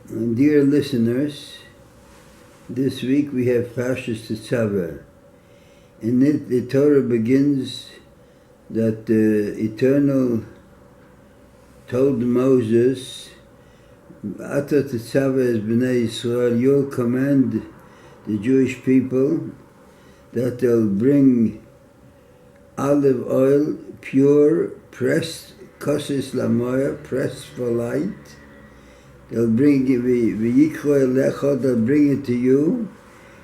Dear listeners, this week we have Parshas Tetzaveh. In it, the Torah begins that the Eternal told Moses, Ata Tetzaveh es Bnei Yisrael, you'll command the Jewish people that they'll bring olive oil, pure, pressed, kosis lamoya, pressed for light. They'll bring it, they'll bring it to you,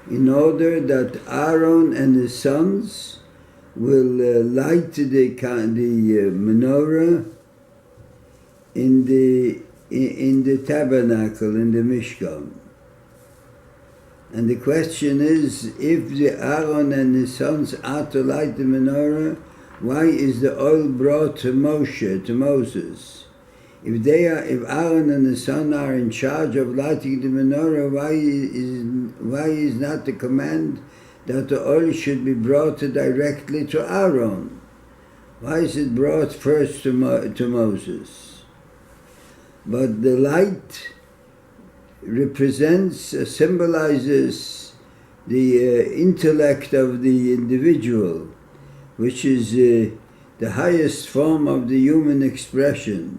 in order that Aaron and his sons will light the menorah in the tabernacle, in the Mishkan. And the question is, if the Aaron and his sons are to light the menorah, why is the oil brought to Moshe, to Moses? If Aaron and his son are in charge of lighting the menorah, why is not the command that the oil should be brought directly to Aaron? Why is it brought first to Moses? But the light represents, symbolizes the intellect of the individual, which is the highest form of the human expression.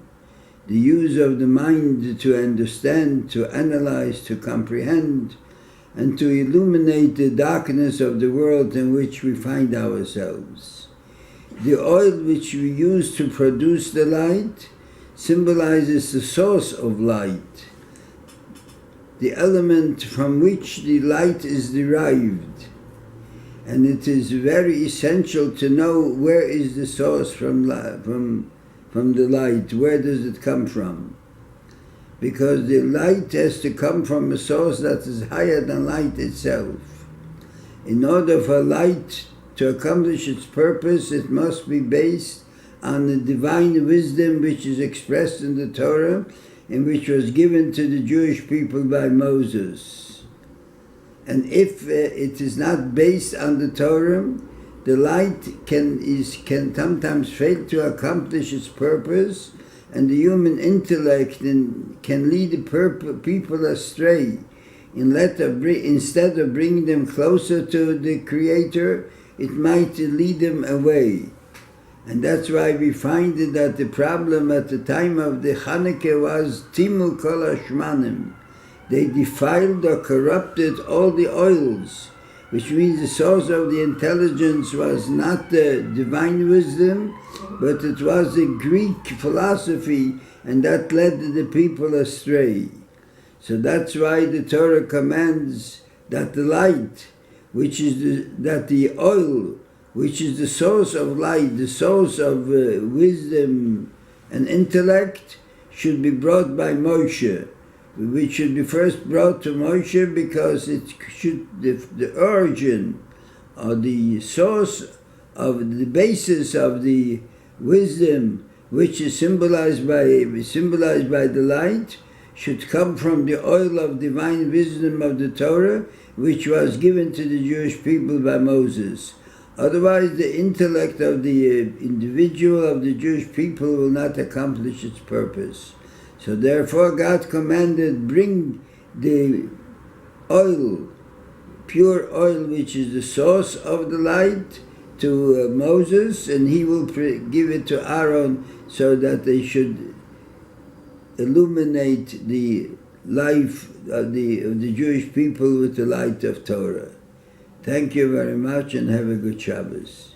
The use of the mind to understand, to analyze, to comprehend, and to illuminate the darkness of the world in which we find ourselves. The oil which we use to produce the light symbolizes the source of light, the element from which the light is derived. And it is very essential to know where is the source from the light, where does it come from? Because the light has to come from a source that is higher than light itself. In order for light to accomplish its purpose, it must be based on the divine wisdom which is expressed in the Torah and which was given to the Jewish people by Moses. And if it is not based on the Torah, the light can sometimes fail to accomplish its purpose, and the human intellect can lead the people astray. Instead of bringing them closer to the Creator, it might lead them away. And that's why we find that the problem at the time of the Chanukah was Timul Kol Hashmanim. They defiled or corrupted all the oils, which means the source of the intelligence was not the divine wisdom, but it was the Greek philosophy, and that led the people astray. So that's why the Torah commands that the light, the oil, which is the source of light, the source of wisdom and intellect, should be brought by Moshe, which should be first brought to Moshe because the origin or the source of the basis of the wisdom, which is symbolized by the light, should come from the oil of divine wisdom of the Torah, which was given to the Jewish people by Moses. Otherwise, the intellect of the individual, of the Jewish people, will not accomplish its purpose. So therefore God commanded, bring the oil, pure oil, which is the source of the light, to Moses, and he will give it to Aaron so that they should illuminate the life of the Jewish people with the light of Torah. Thank you very much and have a good Shabbos.